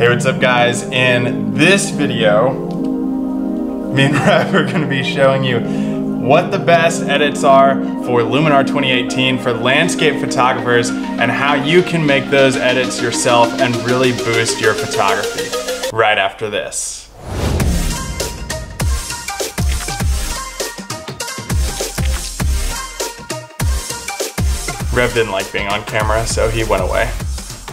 Hey, what's up guys? In this video, me and Rev are going to be showing you what the best edits are for Luminar 2018 for landscape photographers and how you can make those edits yourself and really boost your photography right after this. Rev didn't like being on camera, so he went away.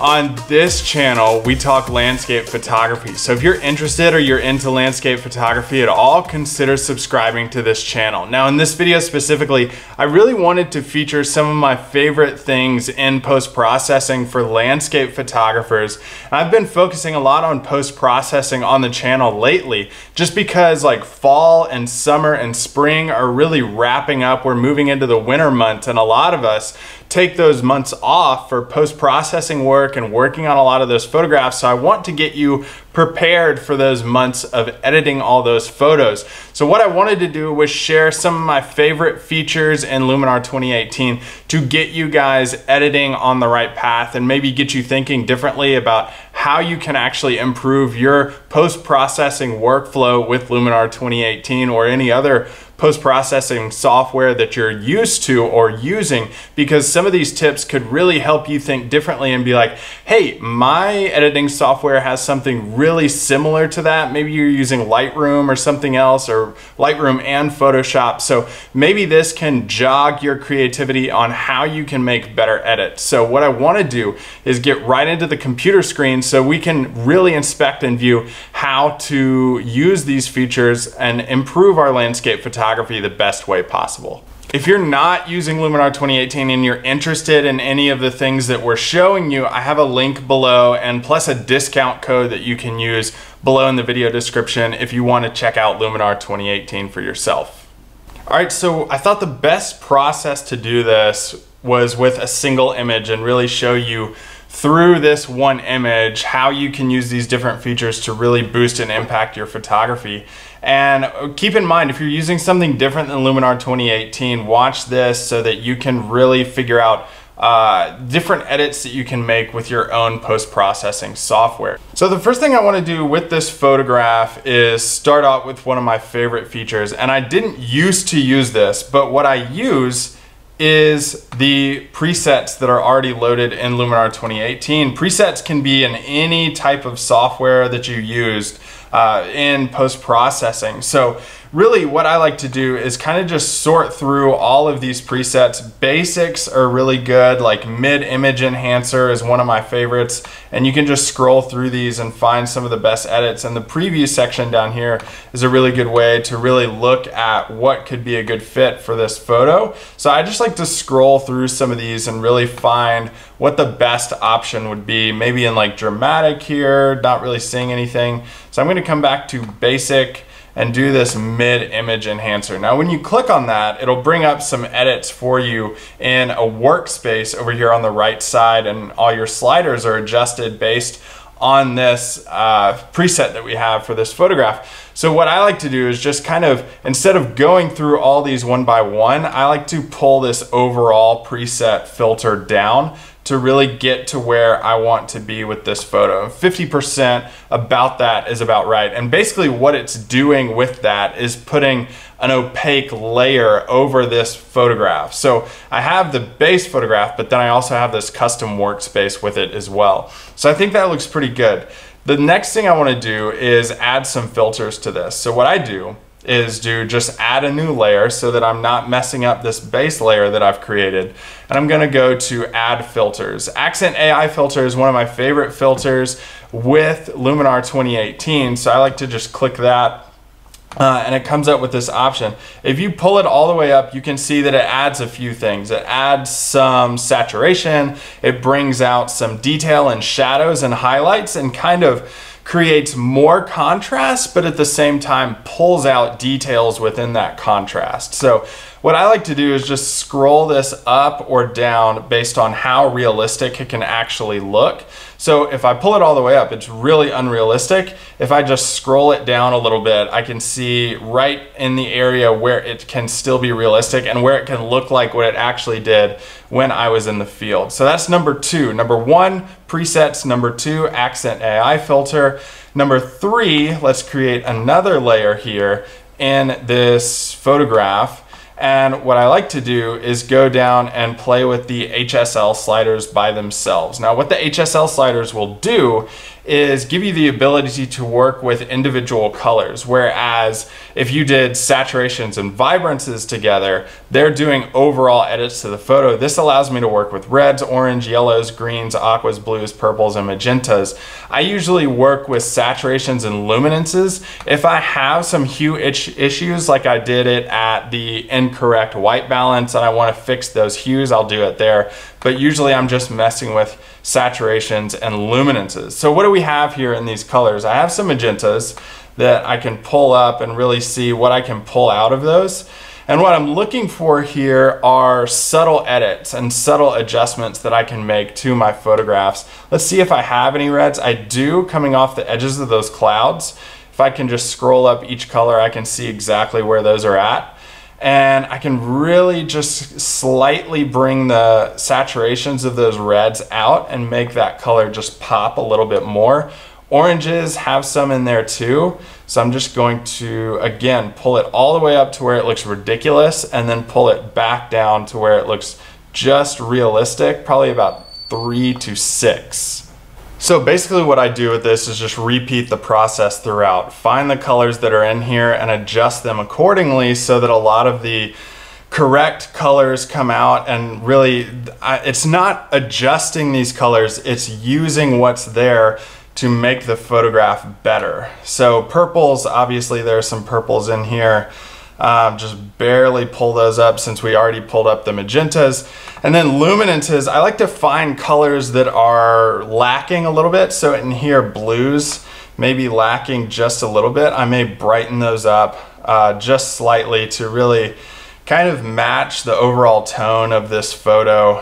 On this channel, we talk landscape photography. So if you're interested or you're into landscape photography at all, consider subscribing to this channel. Now in this video specifically, I really wanted to feature some of my favorite things in post-processing for landscape photographers. I've been focusing a lot on post-processing on the channel lately, just because like fall and summer and spring are really wrapping up. We're moving into the winter months, and a lot of us take those months off for post-processing work and working on a lot of those photographs. So I want to get you prepared for those months of editing all those photos. So what I wanted to do was share some of my favorite features in Luminar 2018 to get you guys editing on the right path and maybe get you thinking differently about how you can actually improve your post-processing workflow with Luminar 2018 or any other post-processing software that you're used to or using, because some of these tips could really help you think differently and be like, hey, my editing software has something really similar to that. Maybe you're using Lightroom or something else, or Lightroom and Photoshop. So maybe this can jog your creativity on how you can make better edits. So what I want to do is get right into the computer screen so we can really inspect and view how to use these features and improve our landscape photography the best way possible. If you're not using Luminar 2018 and you're interested in any of the things that we're showing you, I have a link below and plus a discount code that you can use below in the video description if you want to check out Luminar 2018 for yourself. All right, so I thought the best process to do this was with a single image and really show you through this one image how you can use these different features to really boost and impact your photography. And keep in mind, if you're using something different than Luminar 2018, watch this so that you can really figure out different edits that you can make with your own post-processing software. So the first thing I want to do with this photograph is start out with one of my favorite features. And I didn't used to use this, but what I use is the presets that are already loaded in Luminar 2018. Presets can be in any type of software that you used in post-processing. So really what I like to do is kind of just sort through all of these presets. Basics are really good, like mid-image enhancer is one of my favorites, and you can just scroll through these and find some of the best edits. And the preview section down here is a really good way to really look at what could be a good fit for this photo. So I just like to scroll through some of these and really find what the best option would be. Maybe in like dramatic here, not really seeing anything. So I'm going to come back to basic and do this mid-image enhancer. Now when you click on that, it'll bring up some edits for you in a workspace over here on the right side, and all your sliders are adjusted based on this preset that we have for this photograph. So what I like to do is just kind of, instead of going through all these one by one, I like to pull this overall preset filter down to really get to where I want to be with this photo. 50%, about that is about right. And basically what it's doing with that is putting an opaque layer over this photograph. So I have the base photograph, but then I also have this custom workspace with it as well. So I think that looks pretty good. The next thing I want to do is add some filters to this. So what I do is just add a new layer so that I'm not messing up this base layer that I've created. And I'm gonna go to add filters. Accent AI filter is one of my favorite filters with Luminar 2018. So I like to just click that and it comes up with this option. If you pull it all the way up, you can see that it adds a few things. It adds some saturation, it brings out some detail and shadows and highlights, and kind of creates more contrast, but at the same time pulls out details within that contrast. So what I like to do is just scroll this up or down based on how realistic it can actually look. So if I pull it all the way up, it's really unrealistic. If I just scroll it down a little bit, I can see right in the area where it can still be realistic and where it can look like what it actually did when I was in the field. So that's number 2. Number 1, presets. Number 2, accent AI filter. Number 3, let's create another layer here in this photograph. And what I like to do is go down and play with the HSL sliders by themselves. Now, what the HSL sliders will do is give you the ability to work with individual colors, whereas if you did saturations and vibrances together, they're doing overall edits to the photo. This allows me to work with reds, orange, yellows, greens, aquas, blues, purples, and magentas. I usually work with saturations and luminances. If I have some hue issues, like I did it at the incorrect white balance and I want to fix those hues, I'll do it there. But usually I'm just messing with saturations and luminances. So what do we have here in these colors? I have some magentas that I can pull up and really see what I can pull out of those. And what I'm looking for here are subtle edits and subtle adjustments that I can make to my photographs. Let's see if I have any reds. I do, coming off the edges of those clouds. If I can just scroll up each color, I can see exactly where those are at. And I can really just slightly bring the saturations of those reds out and make that color just pop a little bit more. Oranges have some in there too. So I'm just going to, again, pull it all the way up to where it looks ridiculous and then pull it back down to where it looks just realistic, probably about 3 to 6. So basically what I do with this is just repeat the process throughout. Find the colors that are in here and adjust them accordingly so that a lot of the correct colors come out. And really, it's not adjusting these colors, it's using what's there to make the photograph better. So purples, obviously there are some purples in here. Just barely pull those up since we already pulled up the magentas. And then luminances, I like to find colors that are lacking a little bit. So in here, blues may be lacking just a little bit. I may brighten those up just slightly to really kind of match the overall tone of this photo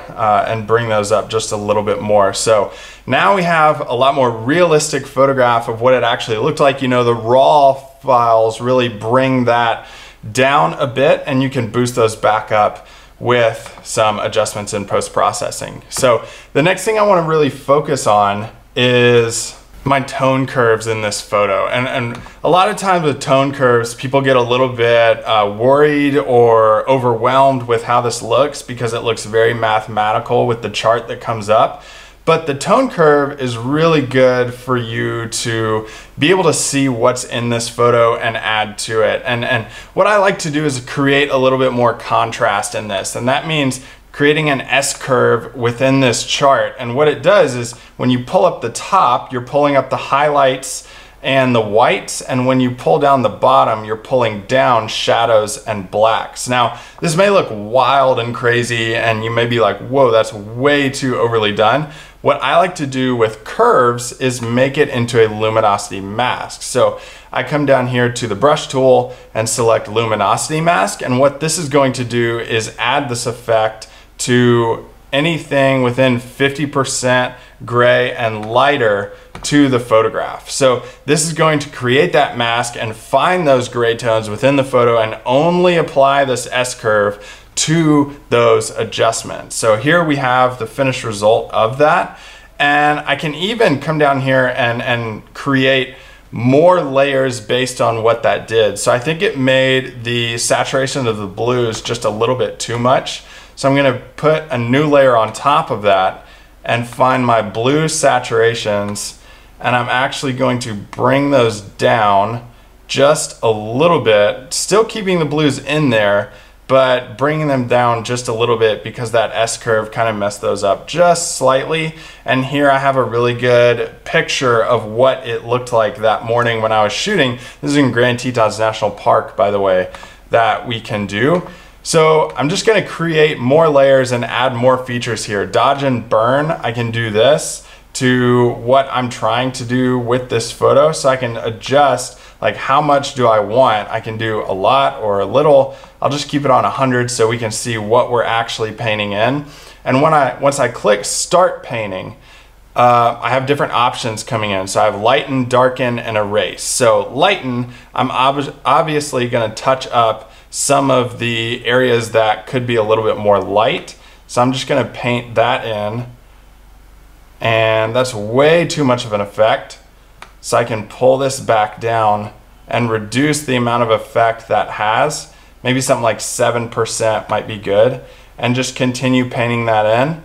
and bring those up just a little bit more. So now we have a lot more realistic photograph of what it actually looked like. You know, the raw files really bring that down a bit and you can boost those back up with some adjustments in post-processing. So the next thing I want to really focus on is my tone curves in this photo. And a lot of times with tone curves, people get a little bit worried or overwhelmed with how this looks because it looks very mathematical with the chart that comes up. But the tone curve is really good for you to be able to see what's in this photo and add to it. And what I like to do is create a little bit more contrast in this. And that means creating an S-curve within this chart. And what it does is when you pull up the top, you're pulling up the highlights and the whites, and when you pull down the bottom, you're pulling down shadows and blacks. Now, this may look wild and crazy, and you may be like, whoa, that's way too overly done. What I like to do with curves is make it into a luminosity mask. So I come down here to the brush tool and select luminosity mask, and what this is going to do is add this effect to anything within 50% gray and lighter to the photograph. So this is going to create that mask and find those gray tones within the photo and only apply this S-curve to those adjustments. So here we have the finished result of that. And I can even come down here and create more layers based on what that did. So I think it made the saturation of the blues just a little bit too much. So I'm gonna put a new layer on top of that and find my blue saturations, and I'm actually going to bring those down just a little bit, still keeping the blues in there, but bringing them down just a little bit because that S-curve kind of messed those up just slightly. And here I have a really good picture of what it looked like that morning when I was shooting. This is in Grand Tetons National Park, by the way, that we can do. So I'm just gonna create more layers and add more features here. Dodge and burn, I can do this to what I'm trying to do with this photo, so I can adjust like how much do I want. I can do a lot or a little. I'll just keep it on 100 so we can see what we're actually painting in. And once I click start painting, I have different options coming in. So I have lighten, darken, and erase. So lighten, I'm obviously gonna touch up some of the areas that could be a little bit more light. So I'm just gonna paint that in. And that's way too much of an effect. So I can pull this back down and reduce the amount of effect that has. Maybe something like 7% might be good. And just continue painting that in.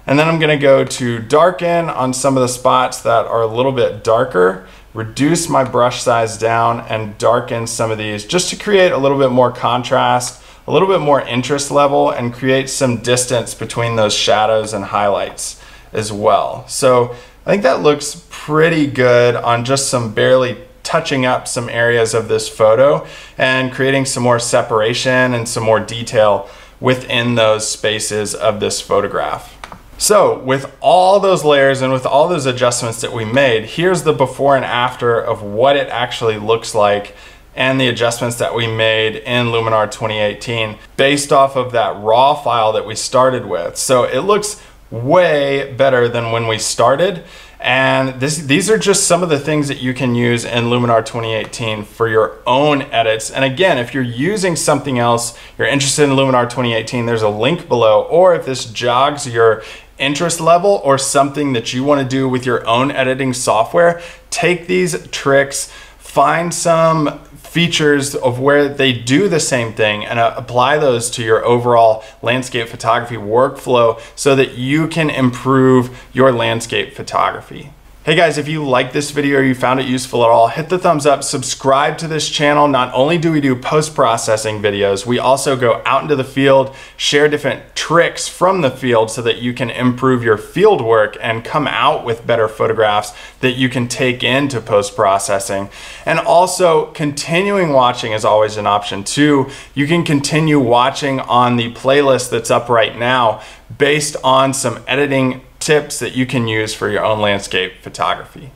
And then I'm gonna go to darken on some of the spots that are a little bit darker, reduce my brush size down and darken some of these just to create a little bit more contrast, a little bit more interest level, and create some distance between those shadows and highlights as well. So I think that looks pretty good on just some barely touching up some areas of this photo and creating some more separation and some more detail within those spaces of this photograph. So with all those layers and with all those adjustments that we made, here's the before and after of what it actually looks like and the adjustments that we made in Luminar 2018 based off of that raw file that we started with. So it looks way better than when we started. And these are just some of the things that you can use in Luminar 2018 for your own edits. And again, if you're using something else, you're interested in Luminar 2018, there's a link below. Or if this jogs your interest level or something that you want to do with your own editing software, take these tricks, find some features of where they do the same thing and apply those to your overall landscape photography workflow so that you can improve your landscape photography. Hey guys, if you like this video or you found it useful at all, hit the thumbs up, subscribe to this channel. Not only do we do post-processing videos, we also go out into the field, share different tricks from the field so that you can improve your field work and come out with better photographs that you can take into post-processing. And also, continuing watching is always an option too. You can continue watching on the playlist that's up right now based on some editing tips that you can use for your own landscape photography.